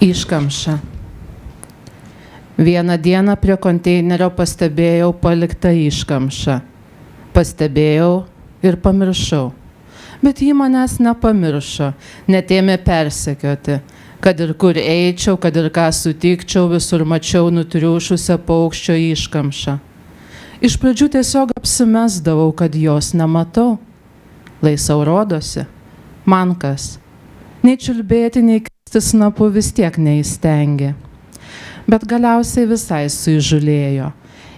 Iškamša. Vieną dieną prie konteinerio pastebėjau paliktą iškamšą. Pastebėjau ir pamiršau. Bet ji manęs nepamiršo, net ėmė persekioti. Kad ir kur eičiau, kad ir ką sutikčiau, visur mačiau nutriušusią paukščio iškamšą. Iš pradžių tiesiog apsimesdavau, kad jos nematau. Lai sau rodosi. Man kas. Nei čiulbėti, nei kristi snapu vis tiek neįstengė. Bet galiausiai visai suįžulėjo.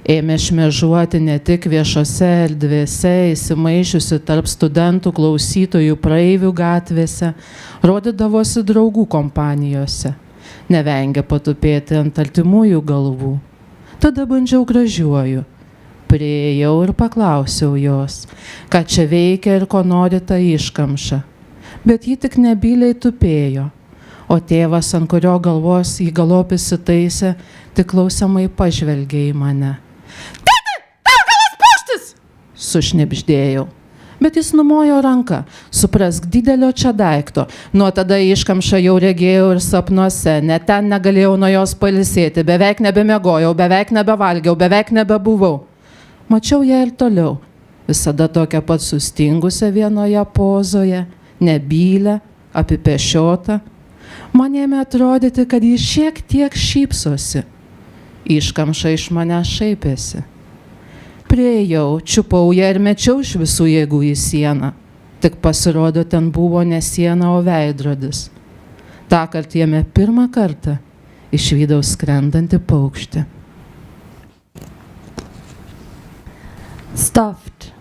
Ėmė šmėžuoti ne tik viešose erdvėse, įsimaišiusi tarp studentų, klausytojų, praeivių gatvėse, rodydavosi draugų kompanijose. Nevengė patupėti ant artimųjų galvų. Tada bandžiau gražiuoju. Priėjau ir paklausiau jos, ką čia veikia ir ko nori ta iškamša. Bet ji tik nebyliai tupėjo, o tėvas, ant kurio galvos į galop įsitaisė, tik klausiamai pažvelgė į mane. Tėti, tau galas pūštis! Sušnibždėjau. Bet jis numojo ranką, suprask, didelio čia daikto. Nuo tada iškamšą jau regėjau ir sapnuose, net ten negalėjau nuo jos pailsėti, beveik nebemiegojau, beveik nebevalgiau, beveik nebebuvau. Mačiau ją ir toliau, visada tokia pat sustingusią vienoje pozoje, nebylę, apipešiotą. Man ėmė atrodyti, kad ji šiek tiek šypsosi. Iškamša iš mane šaipėsi. Priėjau, čiupau ją ir mečiau iš visų jėgų į sieną. Tik pasirodo, ten buvo ne siena, o veidrodis. Tąkart jame pirmą kartą išvydau skrendantį paukštį. Stuffed.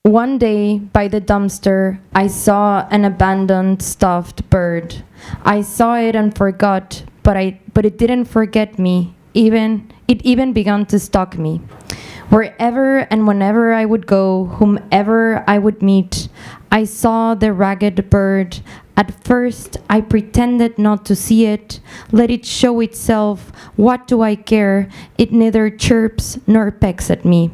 One day, by the dumpster, I saw an abandoned stuffed bird. I saw it and forgot, but it didn't forget me. It even began to stalk me. Wherever and whenever I would go, whomever I would meet, I saw the ragged bird. At first, I pretended not to see it. Let it show itself. What do I care? It neither chirps nor pecks at me.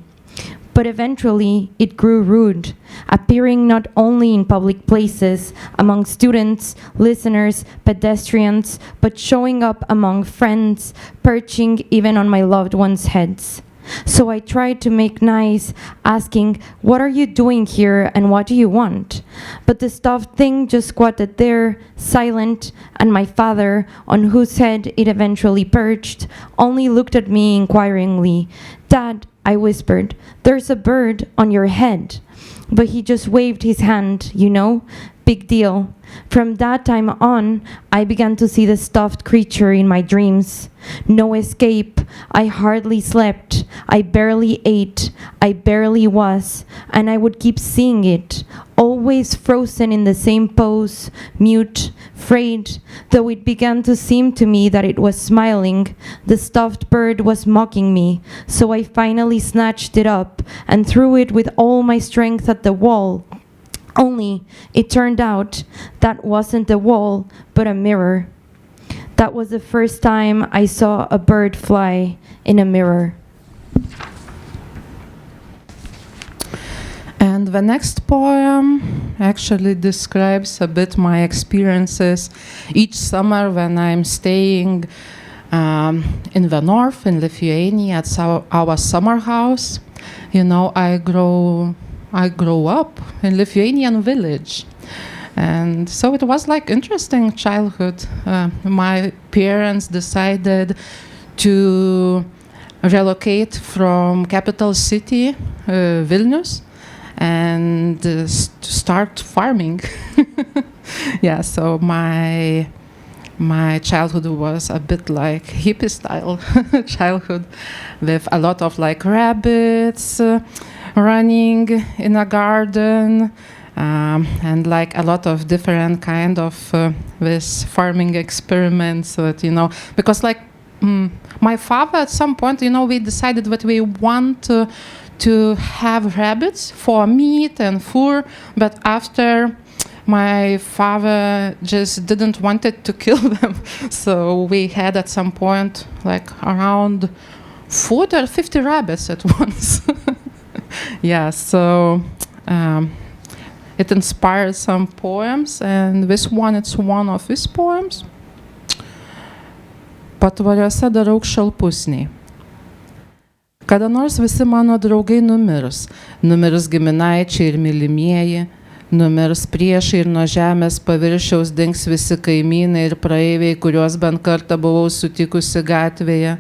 But eventually, it grew rude, appearing not only in public places, among students, listeners, pedestrians, but showing up among friends, perching even on my loved ones' heads. So I tried to make nice, asking, "What are you doing here and what do you want?" But the stuffed thing just squatted there, silent, and my father, on whose head it eventually perched, only looked at me inquiringly. "Dad," I whispered, "there's a bird on your head." But he just waved his hand, you know, big deal. From that time on, I began to see the stuffed creature in my dreams. No escape. I hardly slept. I barely ate. I barely was. And I would keep seeing it, always frozen in the same pose, mute, frayed, though it began to seem to me that it was smiling. The stuffed bird was mocking me, so I finally snatched it up and threw it with all my strength at the wall. Only, it turned out, that wasn't a wall, but a mirror. That was the first time I saw a bird fly in a mirror. And the next poem actually describes a bit my experiences each summer when I'm staying in the north, in Lithuania, at our summer house. You know, I grow up in Lithuanian village. And so it was like interesting childhood. My parents decided to relocate from capital city, Vilnius, and to start farming. Yeah, so my childhood was a bit like hippie style childhood, with a lot of like rabbits running in a garden, and like a lot of different kind of this farming experiments that, you know, because like my father at some point, you know, we decided that we want to have rabbits for meat and fur, but after my father just didn't want it to kill them, so we had at some point like around 40 or 50 rabbits at once. Yeah, so it inspired some poems, and this one, it's one of his poems. Patvariuose dar augs šalpusniai. Kada nors visi mano draugai numirs giminaičiai ir mylimieji, numirs priešai ir nuo žemės paviršiaus dings visi kaimynai ir praeiviai, kuriuos bent kartą buvau sutikusi gatvėje.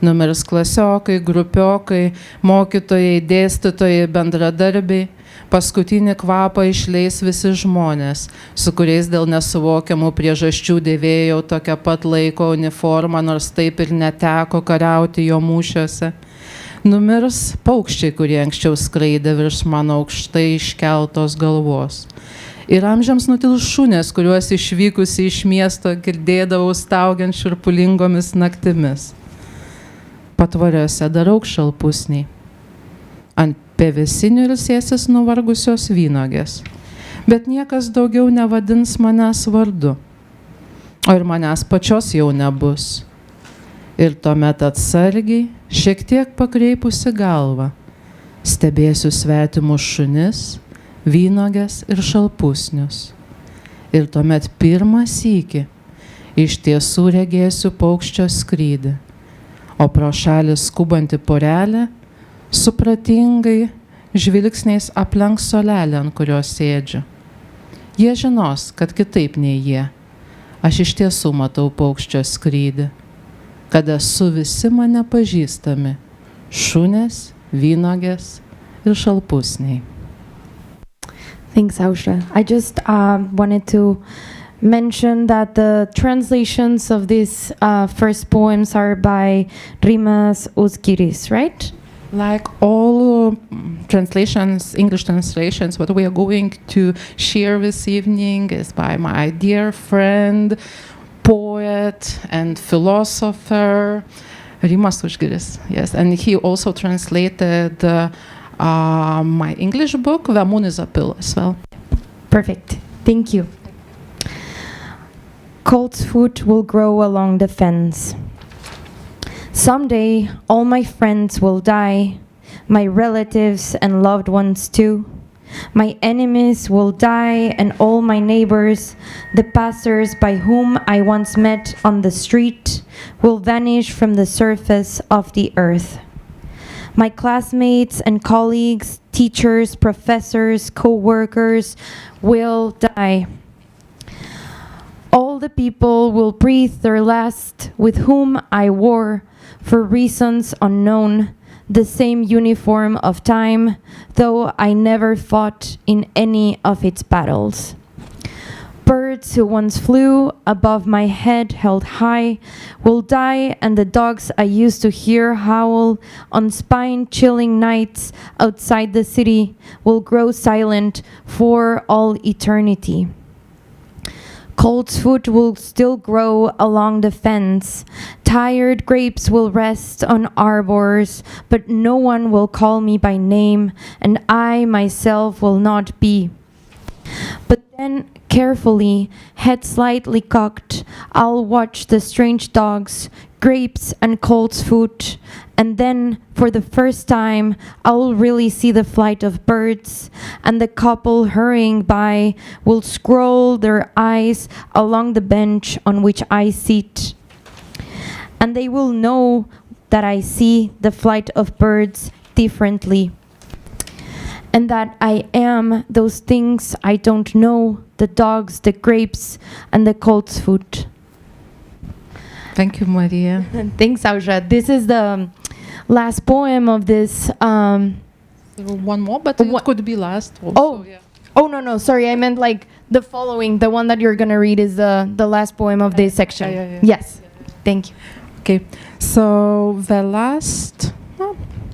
Numirs klasiokai, grupiokai, mokytojai, dėstytojai, bendradarbiai. Paskutinį kvapą išleis visi žmonės, su kuriais dėl nesuvokiamų priežasčių dėvėjau tokią pat laiko uniformą, nors taip ir neteko kariauti jo mūšiuose. Numirs paukščiai, kurie anksčiau skraidė virš mano aukštai iškeltos galvos. Ir amžiams nutils šunės, kuriuos išvykusi iš miesto girdėdavau staugiant šiurpulingomis naktimis. Patvariuose dar augs šalpusniai. Ant pevėsinių ilsėsis nuvargusios vynogės. Bet niekas daugiau nevadins manęs vardu. O ir manęs pačios jau nebus. Ir tuomet atsargiai, šiek tiek pakreipusi galvą, stebėsiu svetimus šunis, vynogės ir šalpusnius. Ir tuomet pirmą sykį iš tiesų regėsiu paukščio skrydį, o pro šalį skubanti porelė supratingai žvilgsniais aplenks solelę, ant kurios sėdžiu. Jie žinos, kad kitaip nei jie. Aš iš tiesų matau paukščio skrydį, kad esu visi mane pažįstami – šunės, vynogės ir šalpusniai. Thanks, Aušra. I just wanted to mention that the translations of these first poems are by Rimas Uzgiris, right? Like all translations, English translations, what we are going to share this evening is by my dear friend, poet and philosopher, Rimas Uzgiris. Yes, and he also translated my English book, The Moon is a Pill, as well. Perfect. Thank you. Colt's foot will grow along the fence. Someday, all my friends will die, my relatives and loved ones too. My enemies will die, and all my neighbors, the passers by whom I once met on the street, will vanish from the surface of the earth. My classmates and colleagues, teachers, professors, co-workers will die. All the people will breathe their last with whom I wore, for reasons unknown, the same uniform of time, though I never fought in any of its battles. Birds who once flew above my head held high will die, and the dogs I used to hear howl on spine-chilling nights outside the city will grow silent for all eternity. Colt's foot will still grow along the fence. Tired grapes will rest on arbors, but no one will call me by name, and I myself will not be. But then, carefully, head slightly cocked, I'll watch the strange dogs, grapes and colt's foot, and then, for the first time, I'll really see the flight of birds, and the couple hurrying by will scroll their eyes along the bench on which I sit. And they will know that I see the flight of birds differently, and that I am those things I don't know, the dogs, the grapes, and the colt's foot. Thank you, Maria. Thanks, Aušra. This is the last poem of this. One more, but it could be last. Also, oh, yeah. Oh, no, sorry. I meant like the following. The one that you're going to read is the last poem of this section. Yeah. Yes. Thank you. Okay, so the last,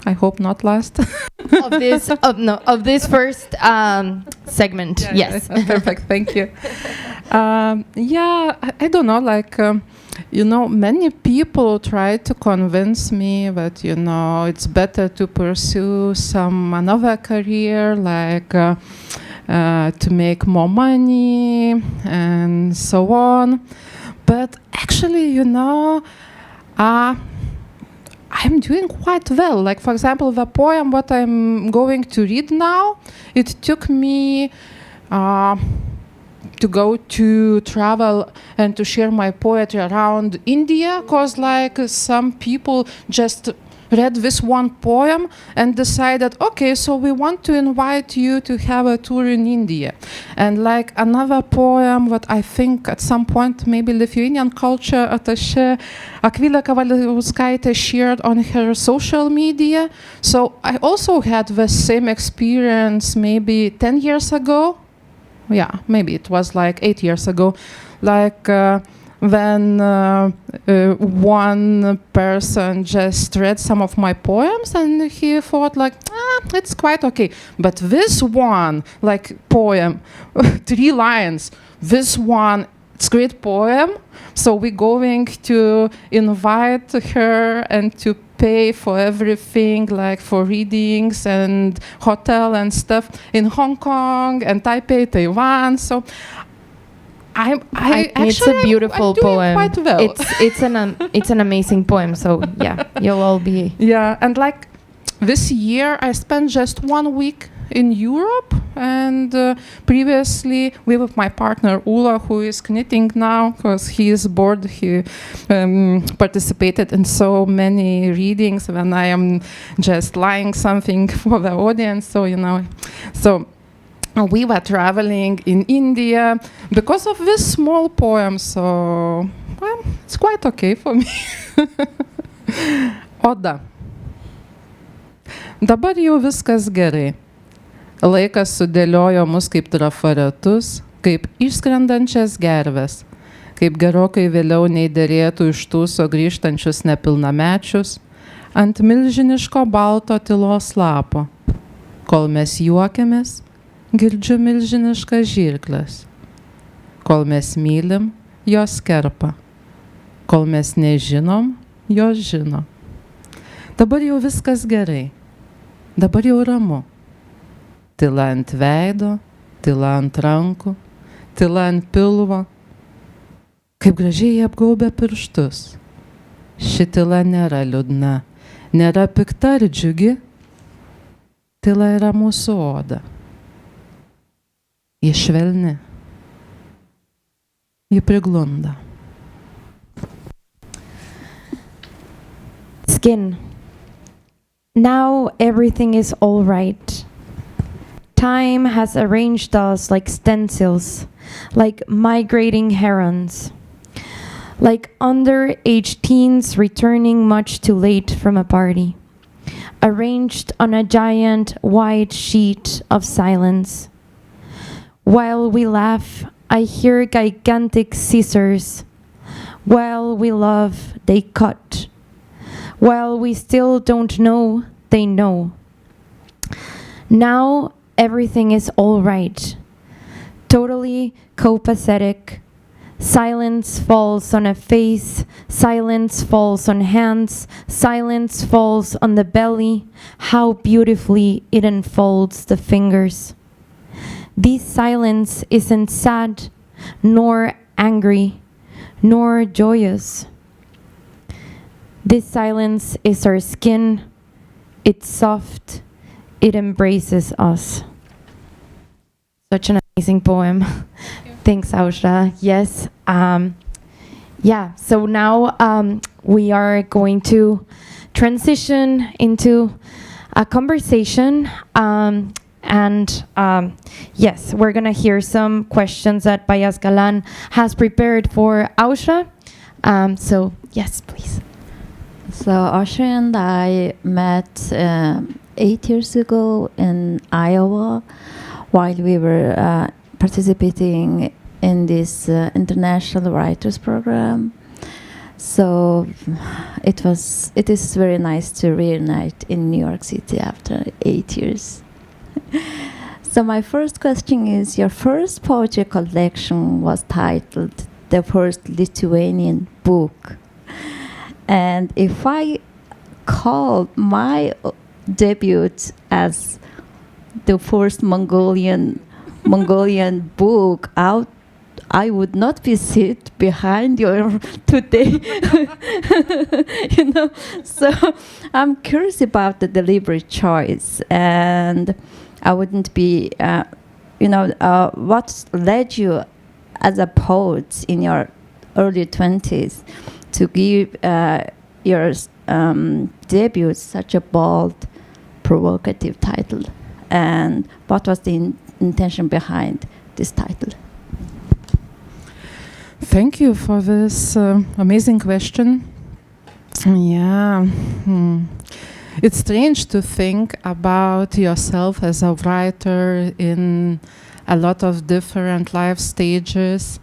I hope not last. of this first segment. Yeah, yes. Perfect. Thank you. I don't know, like, many people try to convince me that, it's better to pursue another career, like to make more money and so on. But actually, I'm doing quite well. Like, for example, the poem what I'm going to read now, it took me to go to travel and to share my poetry around India, because like some people just read this one poem and decided, okay, so we want to invite you to have a tour in India. And like another poem, what I think at some point maybe Lithuanian culture attaché Aušra Kaziliūnaitė shared on her social media. So I also had the same experience maybe 10 years ago. Yeah, maybe it was like 8 years ago. Like when one person just read some of my poems and he thought like, it's quite okay. But this one, like poem, 3 lines, this one, it's great poem. So we're going to invite her and to pay for everything, like for readings and hotel and stuff in Hong Kong and Taipei, Taiwan. So it's a beautiful poem. Quite well. It's an amazing poem. So yeah, you'll all be. Yeah, and like this year I spent just 1 week in Europe, and previously with my partner Ula, who is knitting now because he is bored. He participated in so many readings when I am just lying something for the audience. So we were traveling in India because of this small poem, so well, it's quite okay for me. Oda. Dabar jau viskas gerai. Laikas sudėliojo mus kaip trafaretus, kaip išskrendančias gerves, kaip gerokai vėliau nei derėtų iš tūso grįžtančius nepilnamečius, ant milžiniško balto tylos lapo. Kol mes juokiamės, girdžiu milžiniškas žirkles. Kol mes mylim, jos kerpa. Kol mes nežinom, jos žino. Dabar jau viskas gerai. Dabar jau ramu. Tyla ant veido, tyla ant rankų, tyla ant pilvo. Kaip gražiai apgaubia pirštus. Ši tyla nėra liūdna, nėra pikta ar džiugi. Tyla yra mūsų oda. Ji švelni. Ji priglunda. Skin. Now everything is all right. Time has arranged us like stencils, like migrating herons, like underage teens returning much too late from a party, arranged on a giant white sheet of silence. While we laugh, I hear gigantic scissors. While we love, they cut. While we still don't know, they know. Now everything is all right. Totally copacetic. Silence falls on a face. Silence falls on hands. Silence falls on the belly. How beautifully it unfolds the fingers. This silence isn't sad, nor angry, nor joyous. This silence is our skin. It's soft. It embraces us. Such an amazing poem. Thanks, Aušra. Yes. Yeah, so now we are going to transition into a conversation. Yes, we're going to hear some questions that Bayasgalan has prepared for Aušra. So, yes, please. So Aušra and I met 8 years ago in Iowa while we were participating in this international writers program. So it is very nice to reunite in New York City after 8 years. So my first question is, your first poetry collection was titled The First Lithuanian Book. And if I call my debut as the first Mongolian book out, I would not be sit behind you today. So I'm curious about the deliberate choice, and I wouldn't be, what led you as a poet in your early 20s to give your debut such a bold, provocative title? And what was the intention behind this title? Thank you for this amazing question. Yeah. It's strange to think about yourself as a writer in a lot of different life stages.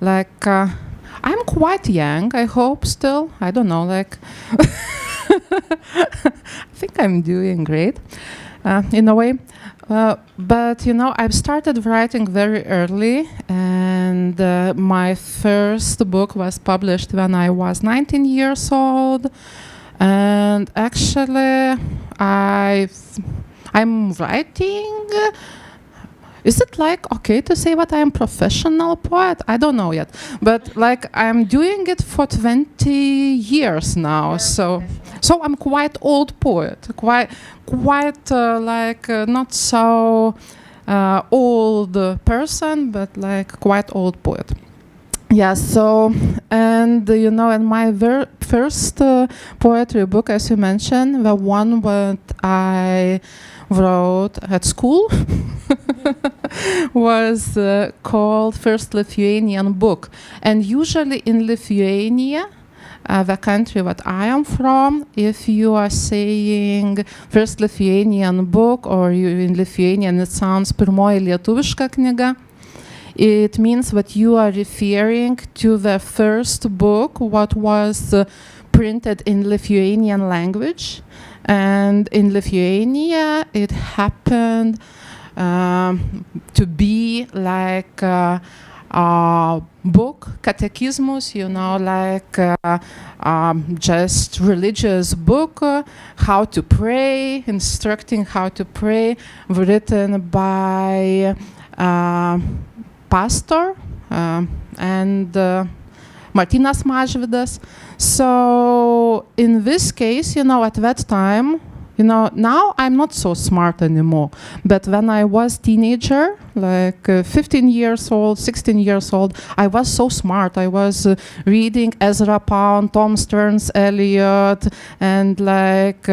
Like, I'm quite young, I hope still. I don't know, like, I think I'm doing great in a way. But, you know, I've started writing very early, and my first book was published when I was 19 years old. And actually, I'm writing. Is it like okay to say that I'm professional poet? I don't know yet, but like I'm doing it for 20 years now. So I'm quite old poet, quite like not so old person, but like quite old poet. Yeah, so, and you know, in my first poetry book, as you mentioned, the one that I wrote at school was called First Lithuanian Book. And usually in Lithuania, the country that I am from, if you are saying First Lithuanian Book, or you, in Lithuanian it sounds Pirmoji lietuviška knyga, it means that you are referring to the first book what was printed in Lithuanian language. And in Lithuania, it happened to be like a book, catechismus, you know, like just religious book, how to pray, instructing how to pray, written by pastor and Martynas Mažvydas. So in this case, you know, at that time, you know, now I'm not so smart anymore. But when I was teenager, like 15 years old, 16 years old, I was so smart. I was reading Ezra Pound, Tom Stearns Eliot, and like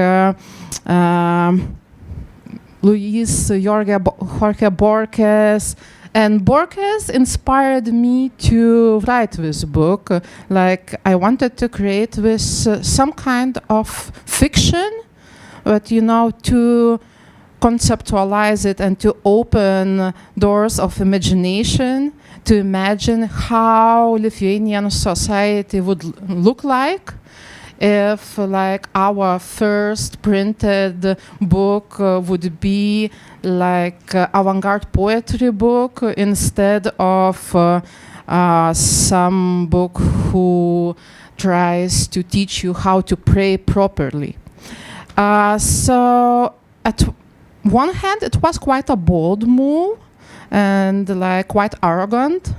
Luis Jorge Borges. And Borges inspired me to write this book. Like I wanted to create this some kind of fiction, but you know, to conceptualize it and to open doors of imagination, to imagine how Lithuanian society would look like if like our first printed book would be like avant-garde poetry book instead of some book who tries to teach you how to pray properly. So at one hand it was quite a bold move and like quite arrogant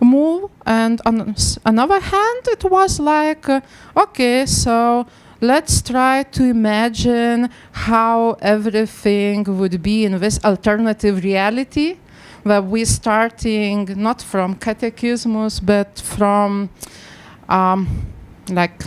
move, and on another hand it was like okay, so let's try to imagine how everything would be in this alternative reality where we're starting not from catechismus but from like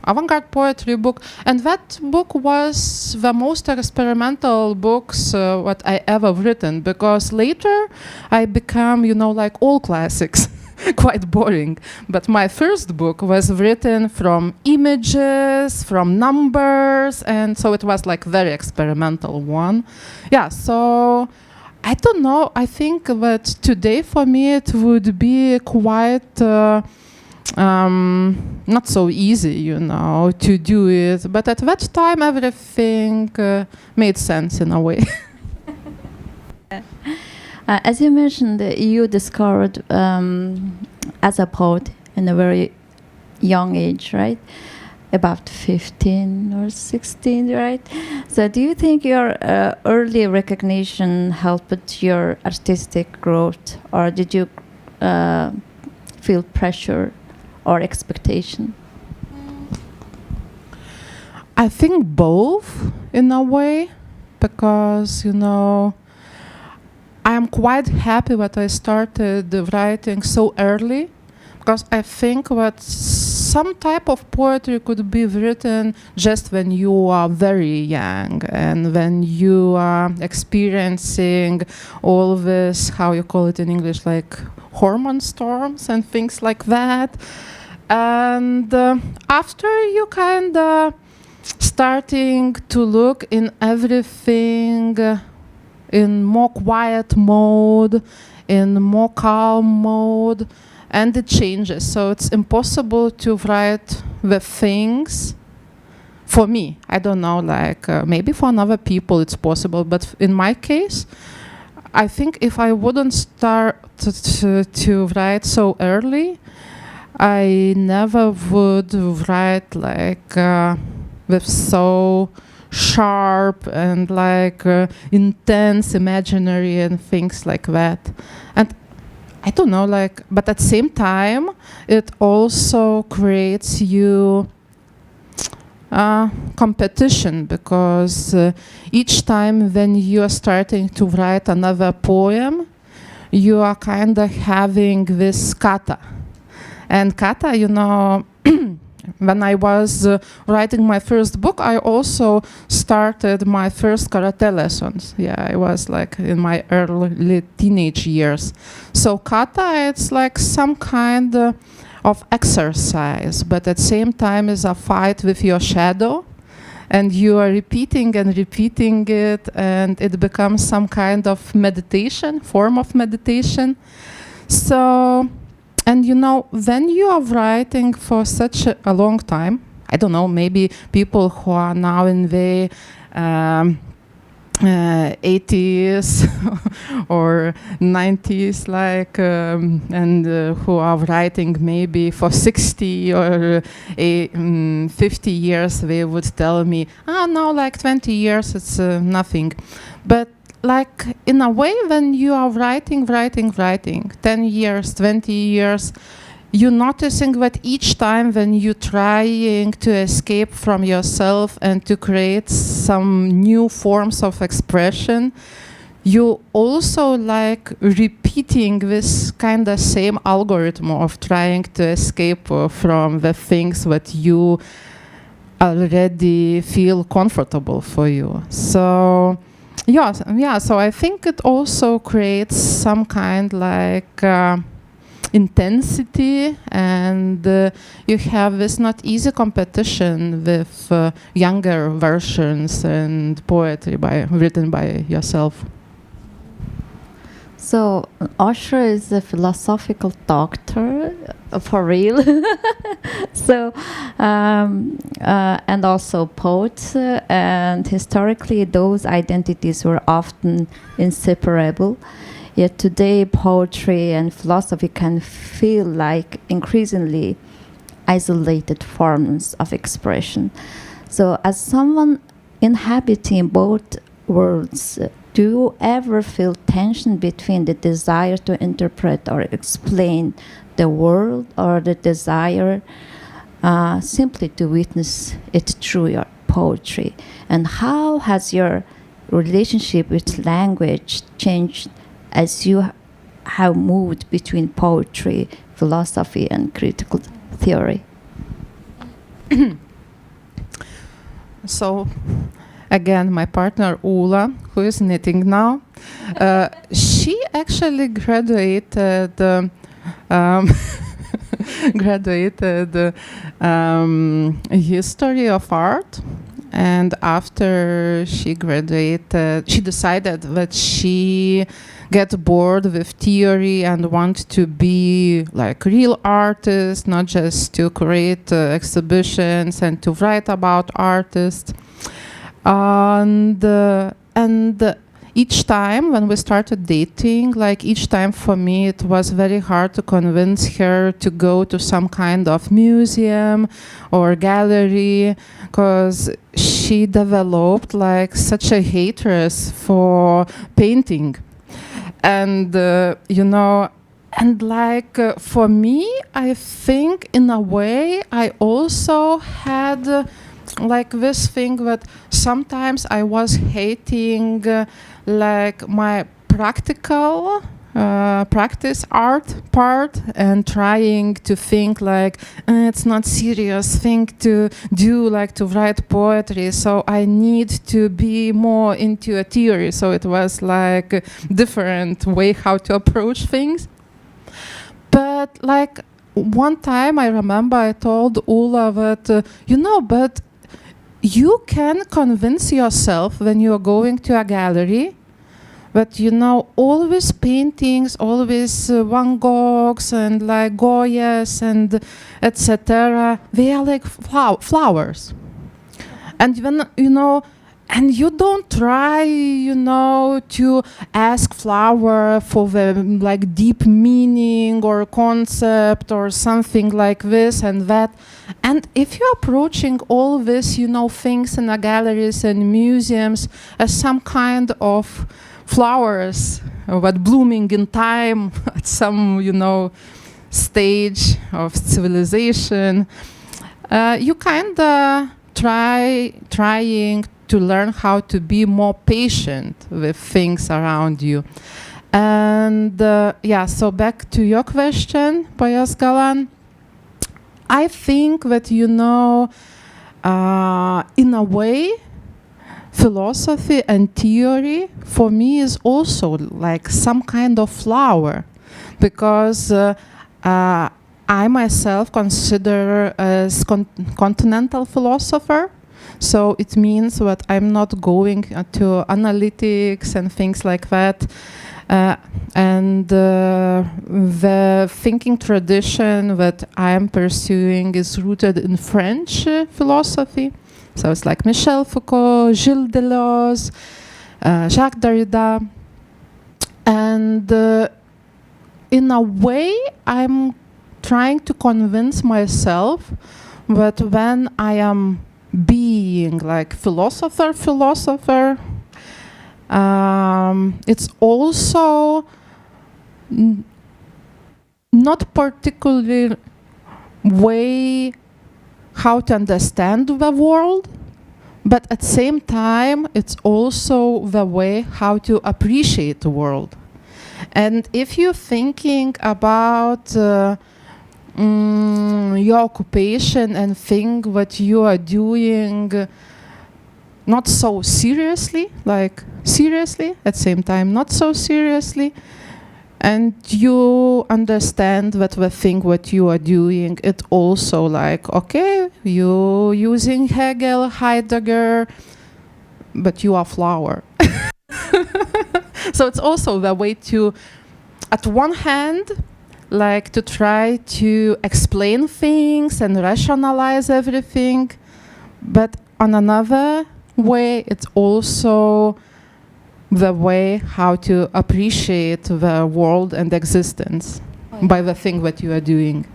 avant-garde poetry book. And that book was the most experimental books what I ever written, because later I become, you know, like all classics. Quite boring. But my first book was written from images, from numbers, and so it was like very experimental one. Yeah, so I don't know. I think that today for me it would be quite not so easy, you know, to do it. But at that time everything made sense in a way. As you mentioned, you discovered as a poet in a very young age, right? About 15 or 16, right? So do you think your early recognition helped your artistic growth, or did you feel pressure or expectation? I think both in a way, because, you know, I am quite happy that I started writing so early, because I think that some type of poetry could be written just when you are very young and when you are experiencing all this, how you call it in English, like hormone storms and things like that. And after you kind of starting to look in everything in more quiet mode, in more calm mode, and it changes. So it's impossible to write the things. For me, I don't know, like maybe for other people it's possible, but in my case, I think if I wouldn't start to write so early, I never would write like with so sharp and like intense imaginary and things like that. And I don't know, like, but at the same time, it also creates you competition, because each time when you are starting to write another poem, you are kind of having this kata. And kata, you know, when I was writing my first book, I also started my first karate lessons. Yeah, I was like in my early teenage years. So kata, it's like some kind of exercise, but at the same time is a fight with your shadow, and you are repeating and repeating it, and it becomes some kind of meditation, form of meditation. So, and you know, when you are writing for such a long time, I don't know, maybe people who are now in the 80s or 90s, like, and who are writing maybe for 60 or 50 years, they would tell me, no, like 20 years, it's nothing. But like in a way, when you are writing 10 years, 20 years, you're noticing that each time when you're trying to escape from yourself and to create some new forms of expression, you also like repeating this kind of same algorithm of trying to escape from the things that you already feel comfortable for you. So yeah, so I think it also creates some kind like intensity, and you have this not easy competition with younger versions and poetry written by yourself. So Aušra is a philosophical doctor, for real. So and also poet, and historically those identities were often inseparable. Yet today poetry and philosophy can feel like increasingly isolated forms of expression. So as someone inhabiting both worlds, do you ever feel tension between the desire to interpret or explain the world, or the desire simply to witness it through your poetry? And how has your relationship with language changed as you have moved between poetry, philosophy, and critical theory? So, again, my partner Ula, who is knitting now, she actually graduated history of art, and after she graduated, she decided that she get bored with theory and want to be like real artist, not just to create exhibitions and to write about artists. And each time when we started dating, like each time for me it was very hard to convince her to go to some kind of museum or gallery, because she developed like such a hatred for painting. And you know, and like for me, I think in a way I also had like this thing that sometimes I was hating like my practical practice art part and trying to think like it's not serious thing to do, like to write poetry, so I need to be more into a theory. So it was like a different way how to approach things. But like one time I remember I told Ula that but you can convince yourself when you are going to a gallery. But all these paintings, all these Van Goghs and like Goyas and etc., they are like flowers. And when, and you don't try, to ask flower for the like deep meaning or concept or something like this and that. And if you're approaching all this, things in the galleries and museums as some kind of flowers but blooming in time at some stage of civilization, you kind of trying to learn how to be more patient with things around you. And so back to your question, Bayasgalan, I think that in a way philosophy and theory for me is also like some kind of flower, because I myself consider as continental philosopher. So it means that I'm not going to analytics and things like that. And the thinking tradition that I'm pursuing is rooted in French philosophy. So it's like Michel Foucault, Gilles Deleuze, Jacques Derrida. And in a way, I'm trying to convince myself that when I am being like philosopher, it's also not particularly way how to understand the world, but at the same time, it's also the way how to appreciate the world. And if you're thinking about your occupation and think what you are doing not so seriously, like seriously, at the same time not so seriously, and you understand that the thing what you are doing, it also like, okay, you using Hegel, Heidegger, but you are flower. So it's also the way to, at one hand, like to try to explain things and rationalize everything, but on another way, it's also the way how to appreciate the world and existence by the thing that you are doing.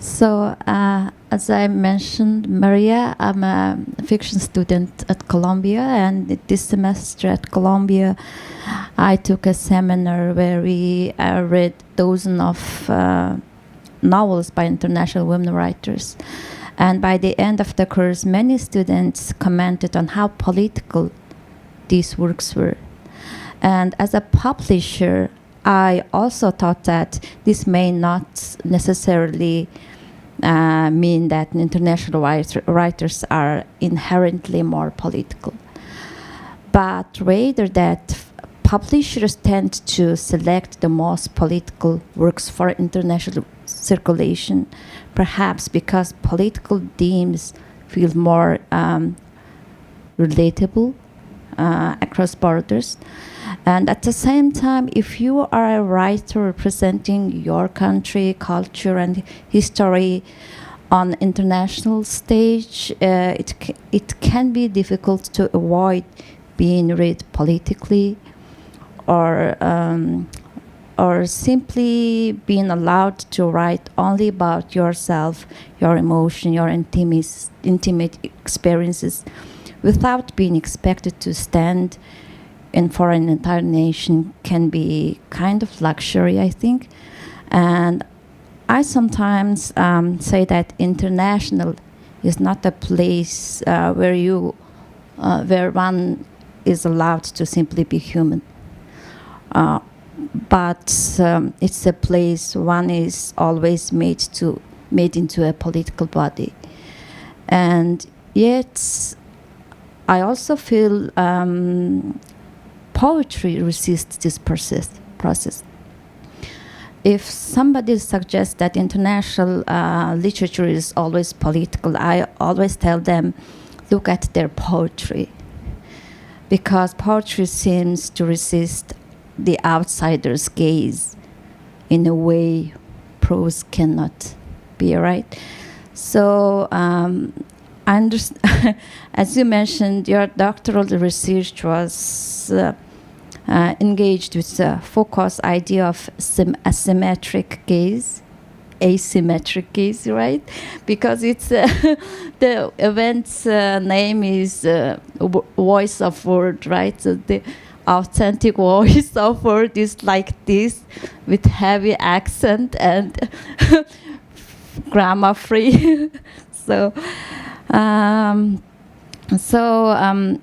So, as I mentioned, Maria, I'm a fiction student at Columbia, and this semester at Columbia, I took a seminar where we read dozens of novels by international women writers. And by the end of the course, many students commented on how political these works were. And as a publisher, I also thought that this may not necessarily mean that international writers are inherently more political, but rather that publishers tend to select the most political works for international circulation, perhaps because political themes feel more relatable across borders. And at the same time, if you are a writer representing your country, culture, and history on international stage, it can be difficult to avoid being read politically, or simply being allowed to write only about yourself, your emotion, your intimate experiences, without being expected to stand in for an entire nation can be kind of luxury, I think. And I sometimes say that international is not a place where one is allowed to simply be human. But it's a place one is always made into a political body. And yet, I also feel poetry resists this process. If somebody suggests that international literature is always political, I always tell them, look at their poetry. Because poetry seems to resist the outsider's gaze in a way prose cannot be, right? So, as you mentioned, your doctoral research was engaged with the Foucault's idea of asymmetric gaze, right? Because it's the event's name is voice of word, right? So the authentic voice of word is like this, with heavy accent and grammar free. So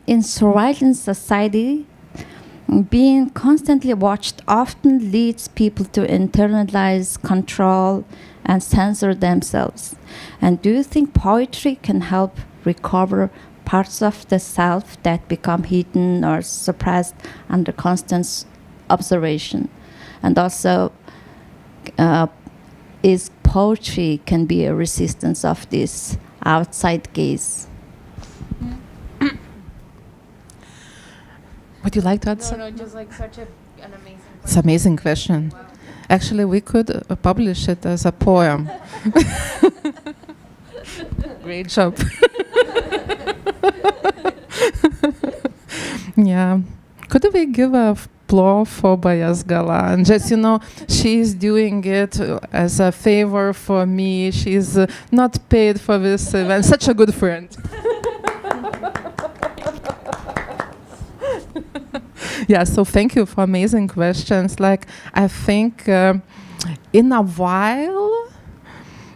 in surveillance society, being constantly watched often leads people to internalize, control, and censor themselves. And do you think poetry can help recover parts of the self that become hidden or suppressed under constant observation? And also, is poetry can be a resistance of this outside gaze? Would you like to answer? No, just like such an amazing question. It's an amazing question. Wow. Actually, we could publish it as a poem. Great job. Yeah. Could we give a applause for Bayasgalan? Just, she's doing it as a favor for me. She's not paid for this event. Such a good friend. Yeah, so thank you for amazing questions. Like, I think in a while,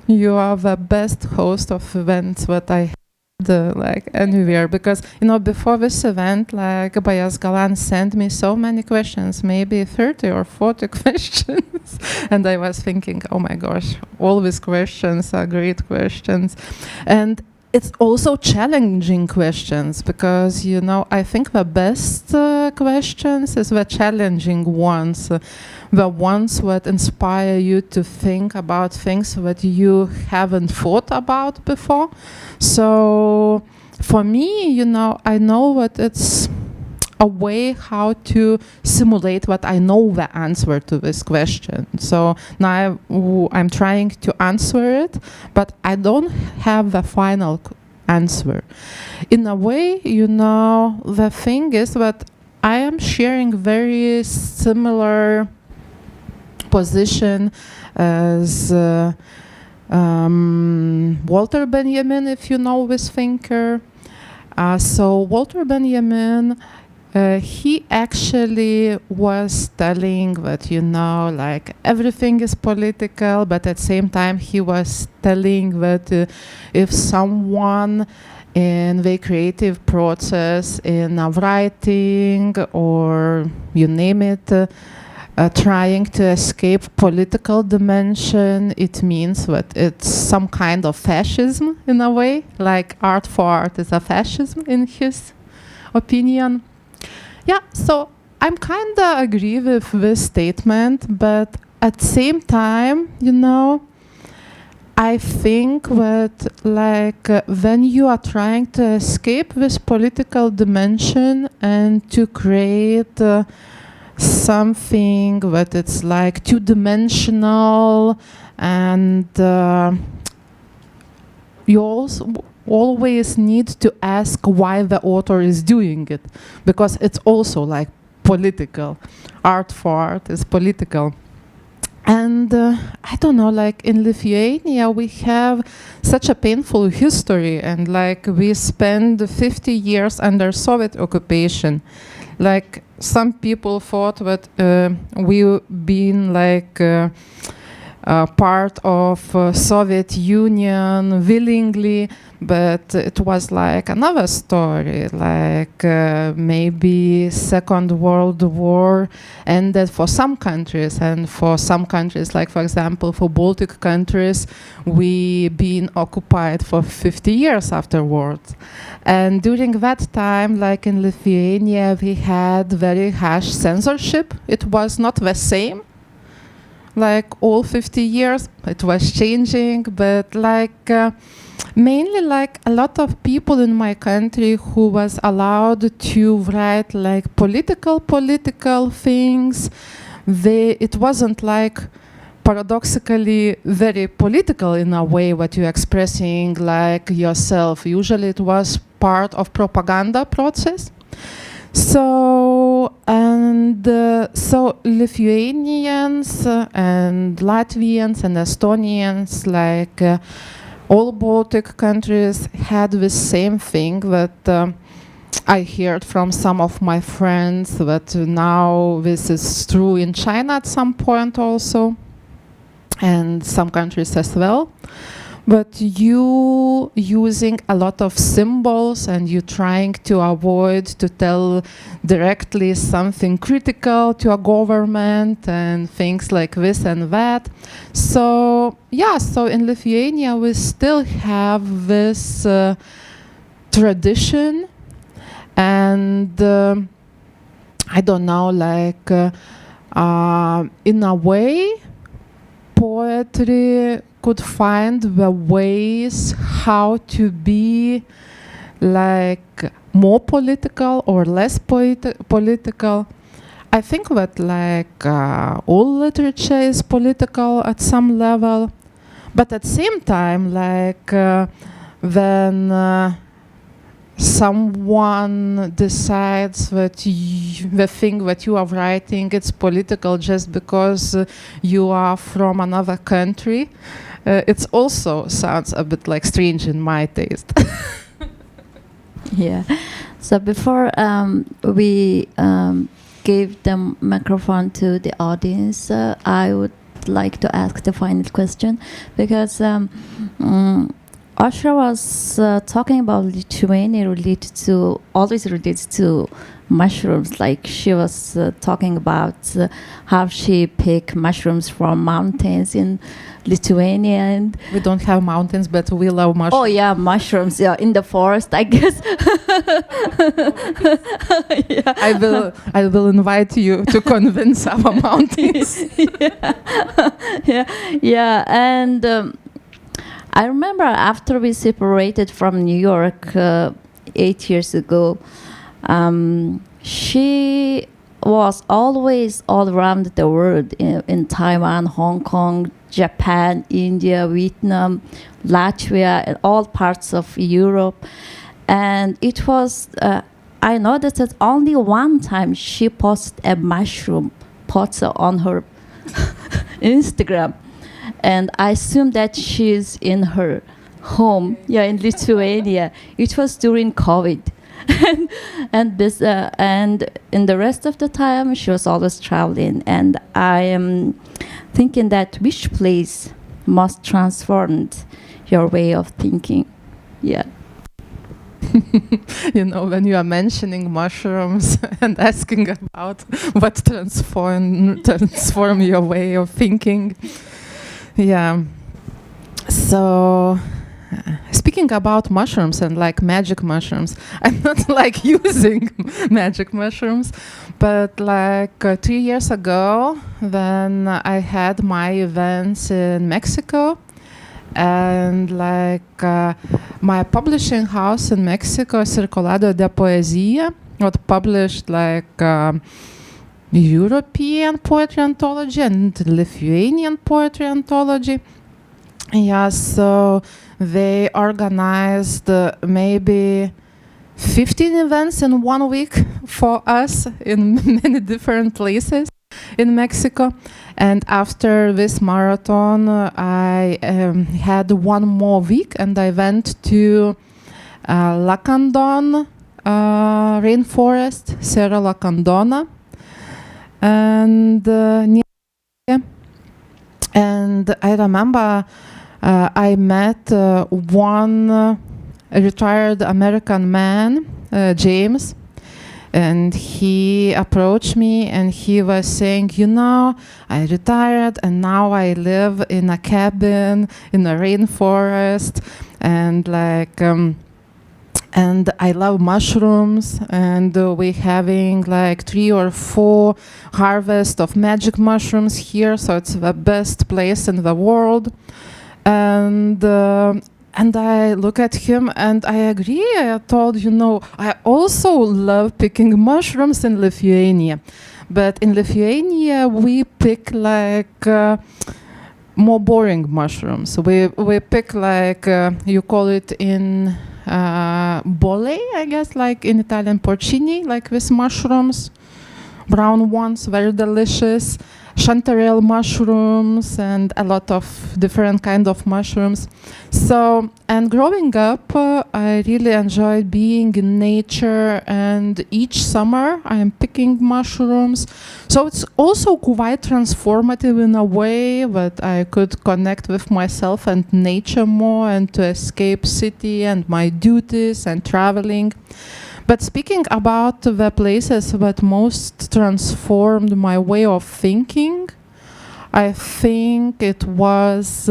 you are the best host of events that I had, like, anywhere. Because, before this event, like, Bayasgalan sent me so many questions, maybe 30 or 40 questions. And I was thinking, oh my gosh, all these questions are great questions. And it's also challenging questions because, I think the best questions is the challenging ones, the ones that inspire you to think about things that you haven't thought about before. So for me, I know that it's a way how to simulate what I know the answer to this question. So now I'm trying to answer it, but I don't have the final answer. In a way, the thing is that I am sharing very similar position as Walter Benjamin, if you know this thinker. So Walter Benjamin, he actually was telling that, like everything is political, but at the same time he was telling that if someone in the creative process, in writing or you name it, trying to escape political dimension, it means that it's some kind of fascism in a way, like art for art is a fascism in his opinion. Yeah, so I'm kind of agree with this statement, but at the same time, I think that like when you are trying to escape this political dimension and to create something that it's like two-dimensional, and you also always need to ask why the author is doing it, because it's also like political. Art for art is political. And I don't know, like in Lithuania we have such a painful history, and like we spent 50 years under Soviet occupation. Like some people thought that we've been like part of Soviet Union willingly, but it was like another story, like maybe Second World War ended for some countries, and for some countries, like for example for Baltic countries, we been occupied for 50 years afterwards. And during that time, like in Lithuania, we had very harsh censorship. It was not the same like all 50 years, it was changing, but like mainly like a lot of people in my country who was allowed to write like political things, it wasn't like paradoxically very political in a way what you're expressing like yourself. Usually it was part of propaganda process. So so Lithuanians and Latvians and Estonians, like all Baltic countries, had the same thing that I heard from some of my friends that now this is true in China at some point also, and some countries as well. But you using a lot of symbols and you trying to avoid to tell directly something critical to a government and things like this and that. So yeah, so in Lithuania we still have this tradition, and I don't know, like in a way poetry could find the ways how to be like more political or less political. I think that like all literature is political at some level, but at the same time, like when someone decides that the thing that you are writing it's political just because you are from another country, it also sounds a bit like strange in my taste. Yeah. So before we give the microphone to the audience, I would like to ask the final question, because Aušra was talking about Lithuania always related to mushrooms. Like she was talking about how she picked mushrooms from mountains in Lithuania. And we don't have mountains, but we love mushrooms. Oh yeah, mushrooms. Yeah, in the forest, I guess. Yeah. I will invite you to convince our mountains. Yeah. And I remember after we separated from New York 8 years ago, she was always all around the world, in Taiwan, Hong Kong, Japan, India, Vietnam, Latvia, and all parts of Europe. And it was, I noticed that only one time she posted a mushroom pot on her Instagram. And I assume that she's in her home, in Lithuania. It was during COVID. And in the rest of the time, she was always traveling. And I am thinking that which place most transformed your way of thinking? Yeah. You know, when you are mentioning mushrooms and asking about what transform your way of thinking. Yeah. So speaking about mushrooms and like magic mushrooms, I'm not like using magic mushrooms, but like 3 years ago when I had my events in Mexico, and like my publishing house in Mexico, Circulado de Poesia, what published like European poetry anthology and Lithuanian poetry anthology. Yeah, so they organized maybe 15 events in 1 week for us in many different places in Mexico. And after this marathon, I had 1 more week, and I went to Lacandon rainforest, Sierra Lacandona. And And I remember I met one retired American man, James, and he approached me and he was saying, you know, I retired and now I live in a cabin in a rainforest, and and I love mushrooms, and we're having like 3 or 4 harvests of magic mushrooms here, so it's the best place in the world. And I look at him and I agree. I told, you know, I also love picking mushrooms in Lithuania. But in Lithuania, we pick like more boring mushrooms. We pick like, you call it in bole, I guess, like in Italian porcini, like with mushrooms, brown ones, very delicious. Chanterelle mushrooms and a lot of different kind of mushrooms. So, and growing up, I really enjoyed being in nature, and each summer I am picking mushrooms. So it's also quite transformative in a way that I could connect with myself and nature more, and to escape city and my duties and traveling. But speaking about the places that most transformed my way of thinking, I think it was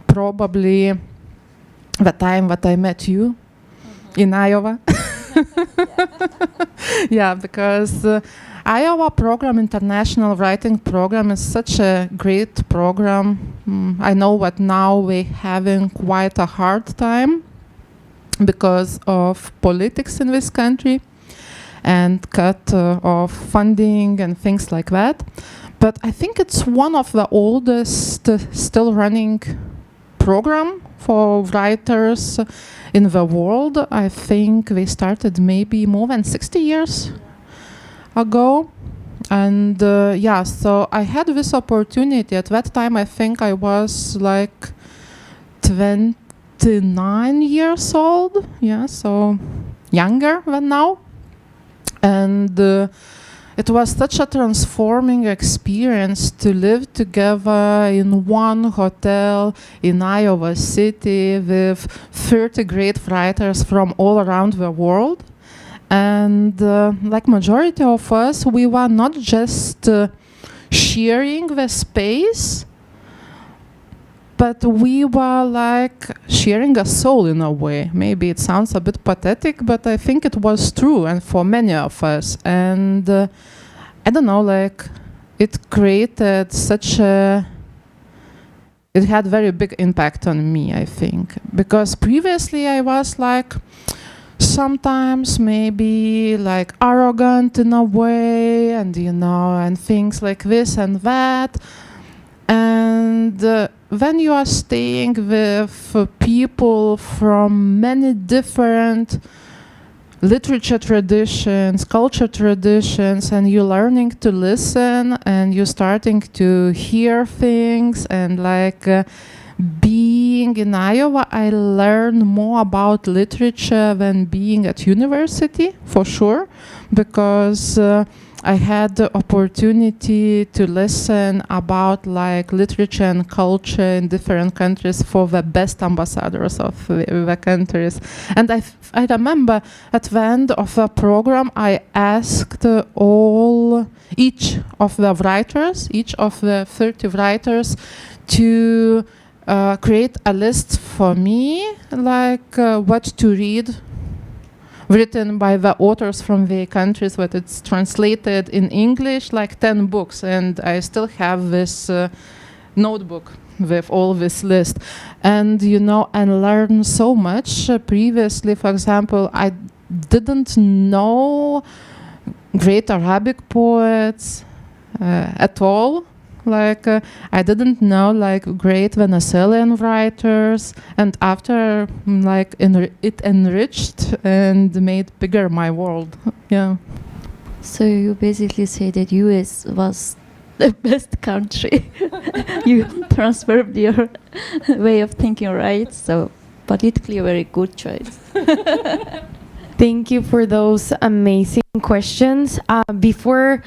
probably the time that I met you in Iowa. Yeah, because Iowa program, International Writing Program, is such a great program. I know that now we're having quite a hard time because of politics in this country and cut of funding and things like that. But I think it's one of the oldest still running program for writers in the world. I think they started maybe more than 60 years ago. And yeah, so I had this opportunity. At that time, I think I was like 29 years old, yeah, so younger than now. And it was such a transforming experience to live together in one hotel in Iowa City with 30 great writers from all around the world. And like majority of us, we were not just sharing the space, but we were like sharing a soul in a way. Maybe it sounds a bit pathetic, but I think it was true, and for many of us. And I don't know, like it created such a, it had very big impact on me, I think. Because previously I was like, sometimes maybe like arrogant in a way, and you know, and things like this and that. And when you are staying with people from many different literature traditions, culture traditions, and you're learning to listen, and you're starting to hear things, and like being in Iowa, I learned more about literature than being at university, for sure, because I had the opportunity to listen about like literature and culture in different countries for the best ambassadors of the countries. And I remember at the end of the program, I asked each of the writers, each of the 30 writers, to create a list for me, like what to read, written by the authors from the countries, but it's translated in English, like 10 books. And I still have this notebook with all this list. And, you know, I learned so much. Previously, for example, I didn't know great Arabic poets at all. Like I didn't know like great Venezuelan writers, and after like it enriched and made bigger my world. Yeah. So you basically say that US was the best country. You transferred your way of thinking, right? So politically a very good choice. Thank you for those amazing questions. Before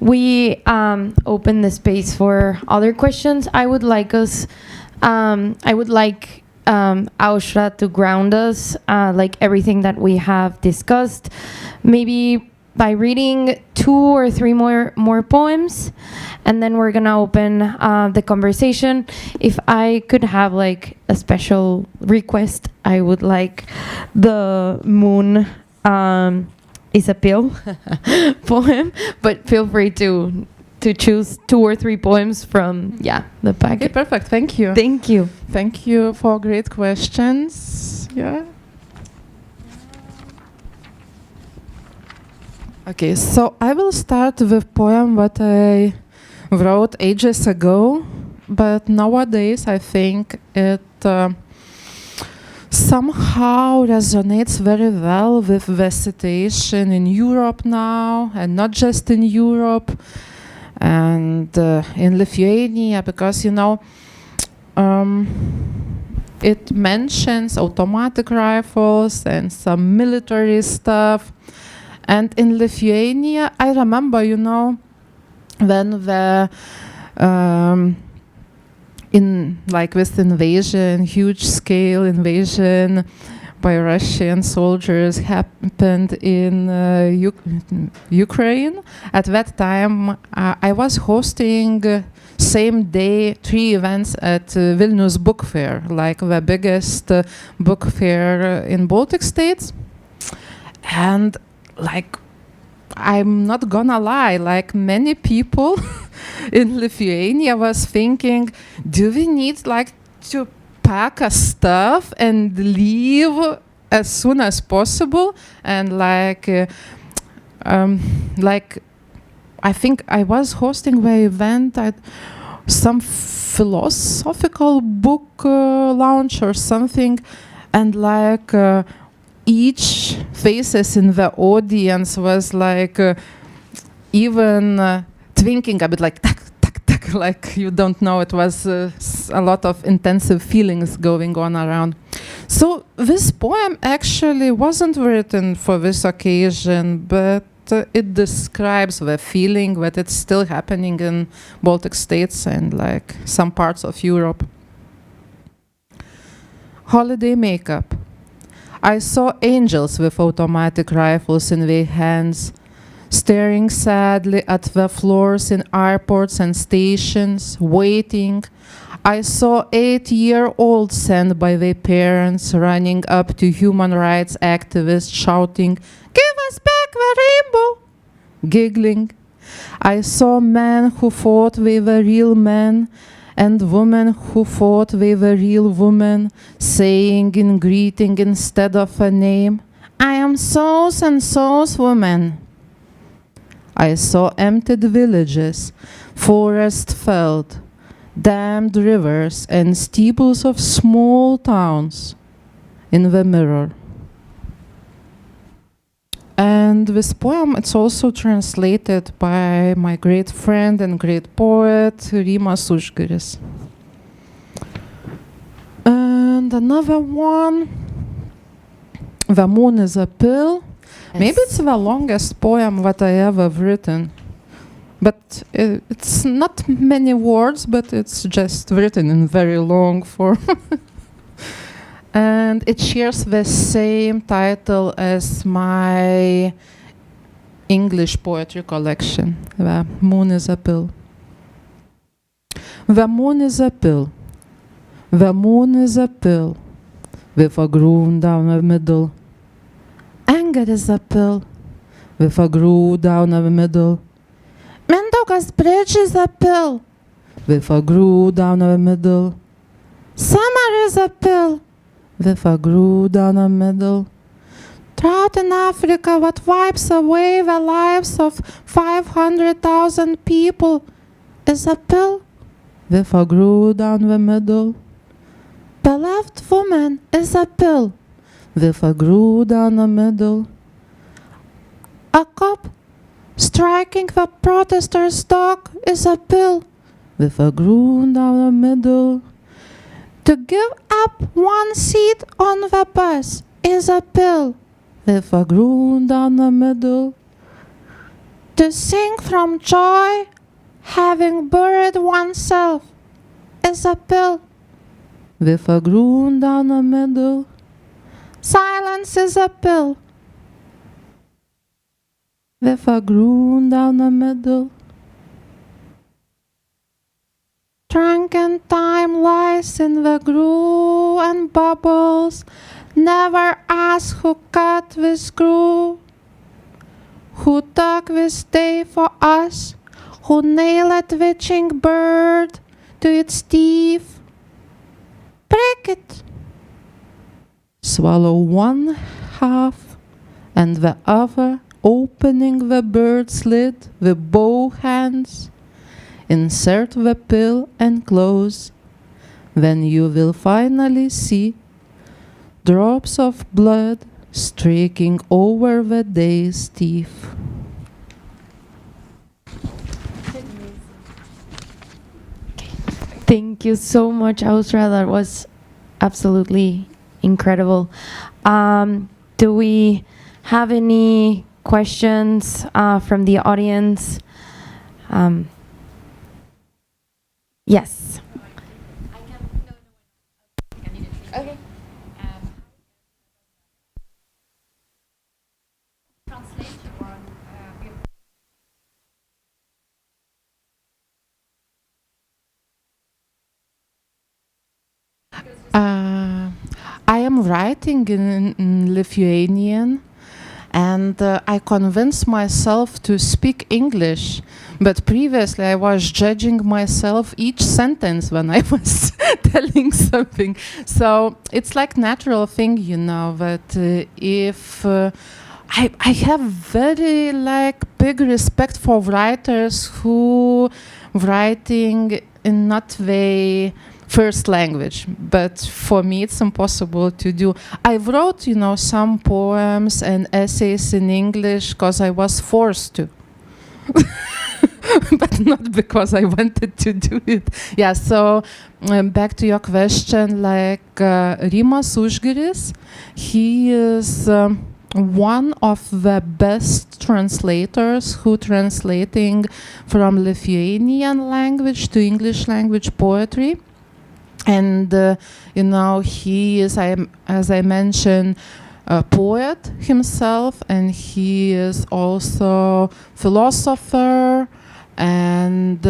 we open the space for other questions, I would like Aušra to ground us, like everything that we have discussed, maybe by reading 2 or 3 more poems, and then we're gonna open the conversation. If I could have like a special request, I would like the moon is a pill poem, but feel free to choose 2 or 3 poems from the packet. Okay, perfect. Thank you. Thank you. Thank you for great questions. Yeah. Okay, so I will start with a poem that I wrote ages ago, but nowadays I think it somehow resonates very well with the situation in Europe now, and not just in Europe, and in Lithuania, because, you know, it mentions automatic rifles and some military stuff. And in Lithuania, I remember, you know, when the this invasion, huge scale invasion by Russian soldiers happened in Ukraine. At that time, I was hosting same day 3 events at Vilnius Book Fair, like the biggest book fair in Baltic states. And like, I'm not gonna lie, like many people in Lithuania was thinking, do we need like to pack our stuff and leave as soon as possible? And like I think I was hosting the event at some philosophical book launch or something, and like each faces in the audience was like even thinking a bit like tak, tak, tak, like you don't know, it was a lot of intensive feelings going on around. So this poem actually wasn't written for this occasion, but it describes the feeling that it's still happening in Baltic states and like some parts of Europe. Holiday makeup. I saw angels with automatic rifles in their hands, staring sadly at the floors in airports and stations, waiting. I saw 8-year-olds sent by their parents running up to human rights activists shouting, "Give us back the rainbow!" giggling. I saw men who thought they were real men, and women who thought they were real women, saying in greeting instead of a name, "I am so's and so's woman." I saw emptied villages, forest felled, dammed rivers and steeples of small towns in the mirror. And this poem, it's also translated by my great friend and great poet, Rimas Užgiris. And another one, The Moon is a Pill. Yes. Maybe it's the longest poem that I ever written. But it's not many words, but it's just written in very long form. And it shares the same title as my English poetry collection, The Moon is a Pill. The moon is a pill. The moon is a pill with a groove down the middle. Anger is a pill with a groove down the middle. Mindaugas Bridge is a pill with a groove down the middle. Summer is a pill with a groove down the middle. Drought in Africa that wipes away the lives of 500,000 people is a pill with a groove down the middle. Beloved woman is a pill with a groove down the middle. A cop striking the protester's dog is a pill with a groove down the middle. To give up one seat on the bus is a pill with a groove down the middle. To sing from joy, having buried oneself, is a pill with a groove down the middle. Silence is a pill with a groove down the middle. Drunken time lies in the groove and bubbles. Never ask who cut this groove, who dug this day for us, who nailed a witching bird to its teeth. Break it. Swallow one half and the other, opening the bird's lid with both hands. Insert the pill and close. Then you will finally see drops of blood streaking over the day's teeth. Thank you so much, Aušra. That was absolutely incredible. Do we have any questions from the audience? Yes. Okay. I am writing in Lithuanian, and I convinced myself to speak English. But previously I was judging myself each sentence when I was telling something. So it's like natural thing, you know, that if I have very like big respect for writers who writing in not their first language, but for me it's impossible to do. I wrote, you know, some poems and essays in English because I was forced to. But not because I wanted to do it. Yeah, so back to your question, like Rimas Užgiris, he is one of the best translators who translating from Lithuanian language to English language poetry. And, you know, he is, as I mentioned, a poet himself, and he is also philosopher. And,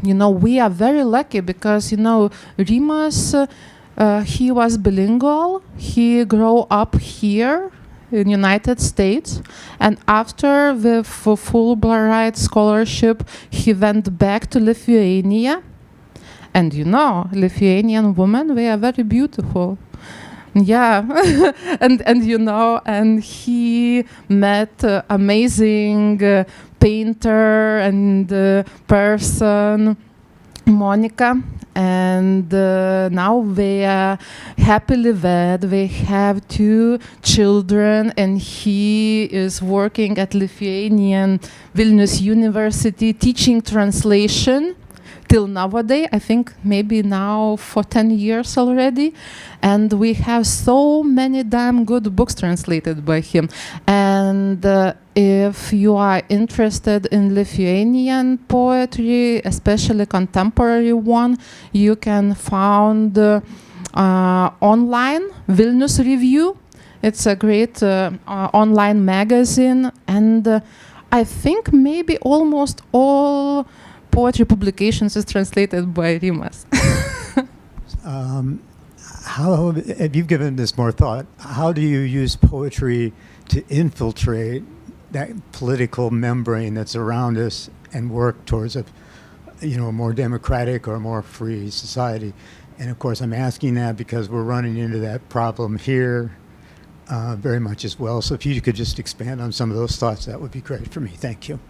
you know, we are very lucky because, you know, Rimas, he was bilingual. He grew up here in United States. And after the Fulbright scholarship, he went back to Lithuania. And you know, Lithuanian women, they are very beautiful. Yeah, and you know, and he met amazing painter and person, Monica, and now they are happily wed. They have 2 children, and he is working at Lithuanian Vilnius University teaching translation. Till nowadays, I think maybe now for 10 years already. And we have so many damn good books translated by him. And if you are interested in Lithuanian poetry, especially contemporary one, you can find online Vilnius Review. It's a great online magazine. And I think maybe almost all poetry publications is translated by Rimas. How have you given this more thought? How do you use poetry to infiltrate that political membrane that's around us and work towards a, you know, a more democratic or more free society? And of course, I'm asking that because we're running into that problem here very much as well. So if you could just expand on some of those thoughts, that would be great for me. Thank you.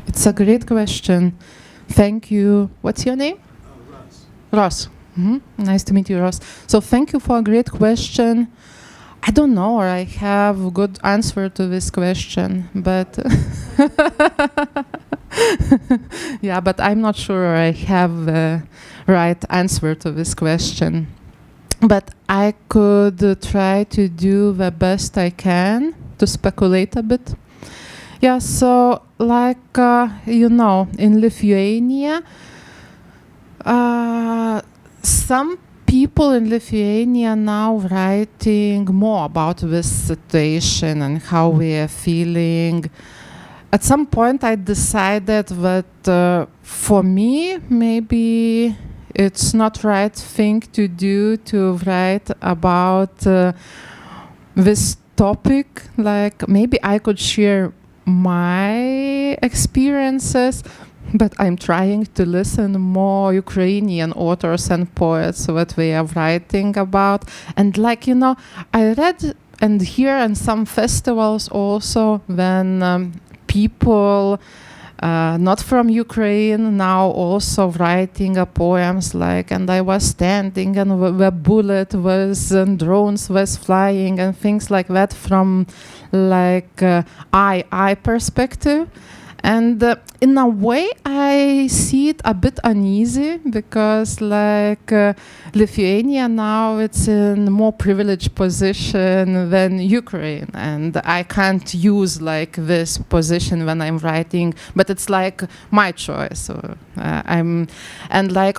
It's a great question. Thank you. What's your name? Ross. Ross. Nice to meet you, Ross. So thank you for a great question. I don't know, or I have a good answer to this question, but yeah, but I'm not sure I have the right answer to this question. But I could try to do the best I can to speculate a bit. Yeah, so like in Lithuania, some people in Lithuania now writing more about this situation and how we are feeling. At some point, I decided that for me, maybe it's not right thing to do to write about this topic. Like maybe I could share my experiences, but I'm trying to listen more Ukrainian authors and poets what they are writing about. And like, I read and hear in some festivals also when people not from Ukraine now also writing poems like, and I was standing and the bullet was and drones was flying and things like that from like I perspective. And in a way, I see it a bit uneasy because, like, Lithuania now it's in more privileged position than Ukraine, and I can't use like this position when I'm writing. But it's like my choice.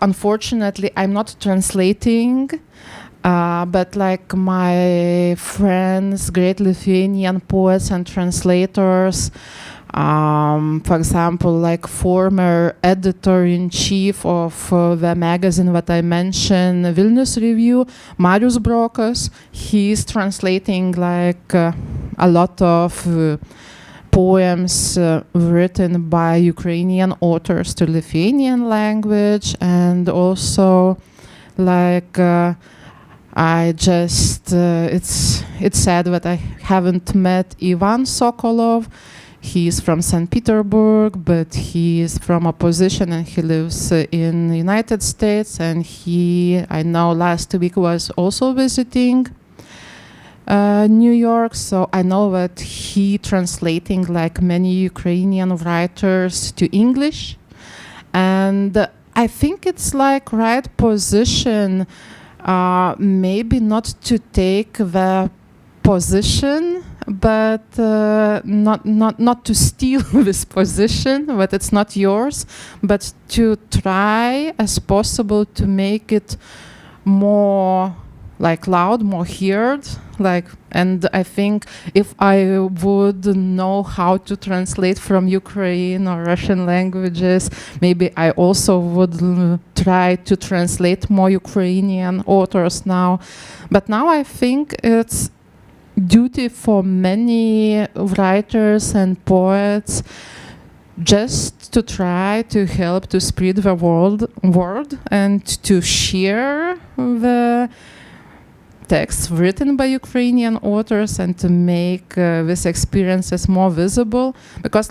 Unfortunately, I'm not translating. But like my friends, great Lithuanian poets and translators. For example, like former editor-in-chief of the magazine that I mentioned, Vilnius Review, Marius Brokas, he's translating like a lot of poems written by Ukrainian authors to Lithuanian language, and also like I just it's sad that I haven't met Ivan Sokolov. He's from St. Petersburg, but he is from opposition and he lives in the United States. And I know last week was also visiting New York. So I know that he translating like many Ukrainian writers to English. And I think it's like right position, maybe not to take the position, but not to steal this position, but it's not yours, but to try as possible to make it more like loud, more heard. And I think if I would know how to translate from Ukraine or Russian languages, maybe I also would try to translate more Ukrainian authors now. But now I think it's duty for many writers and poets just to try to help to spread the word and to share the texts written by Ukrainian authors and to make these experiences more visible. Because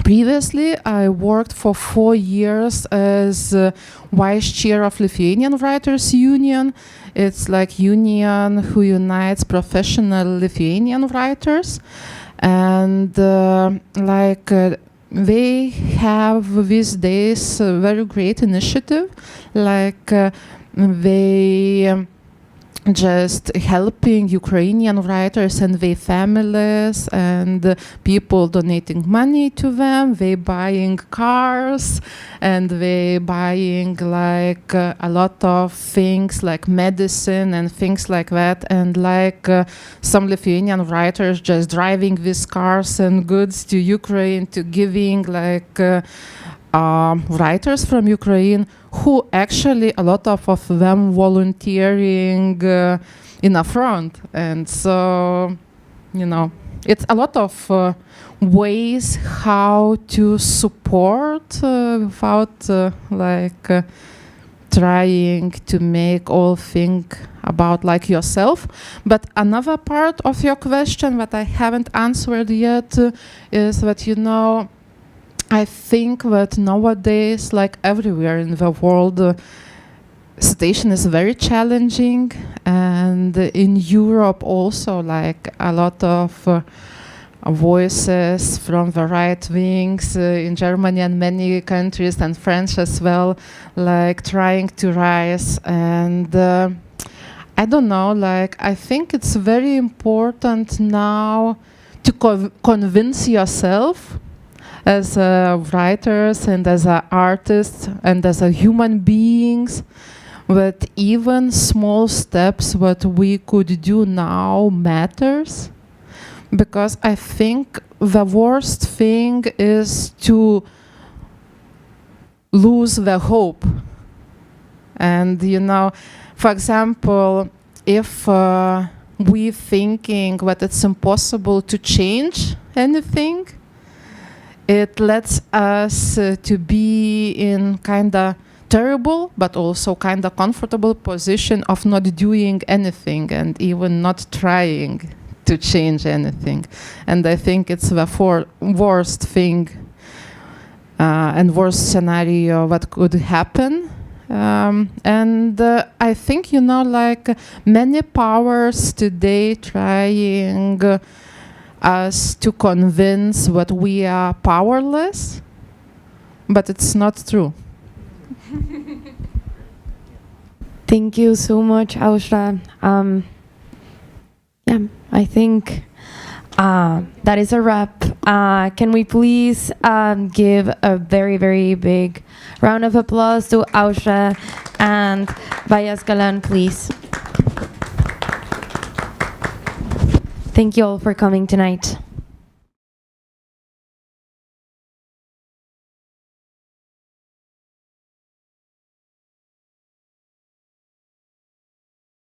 previously, I worked for 4 years as vice chair of Lithuanian Writers Union. It's like union who unites professional Lithuanian writers. And they have these days a very great initiative. They just helping Ukrainian writers and their families and people donating money to them. They buying cars and they buying like a lot of things like medicine and things like that. And some Lithuanian writers just driving these cars and goods to Ukraine to giving writers from Ukraine who actually a lot of them volunteering in a front. And so, it's a lot of ways how to support without trying to make all think about like yourself. But another part of your question that I haven't answered yet is that, I think that nowadays, like everywhere in the world, situation is very challenging, and in Europe also, like a lot of voices from the right wings in Germany and many countries and France as well, like trying to rise. And I don't know, I think it's very important now to convince yourself as writers and as artists and as human beings that even small steps what we could do now matters. Because I think the worst thing is to lose the hope. And for example, if we thinking that it's impossible to change anything, it lets us to be in kind of terrible but also kind of comfortable position of not doing anything and even not trying to change anything. And I think it's the worst thing and worst scenario what could happen. And I think, like many powers today trying us to convince that we are powerless, but it's not true. Thank you so much, Aušra. I think that is a wrap. Can we please give a very, very big round of applause to Aušra and Bayasgalan, please. Thank you all for coming tonight.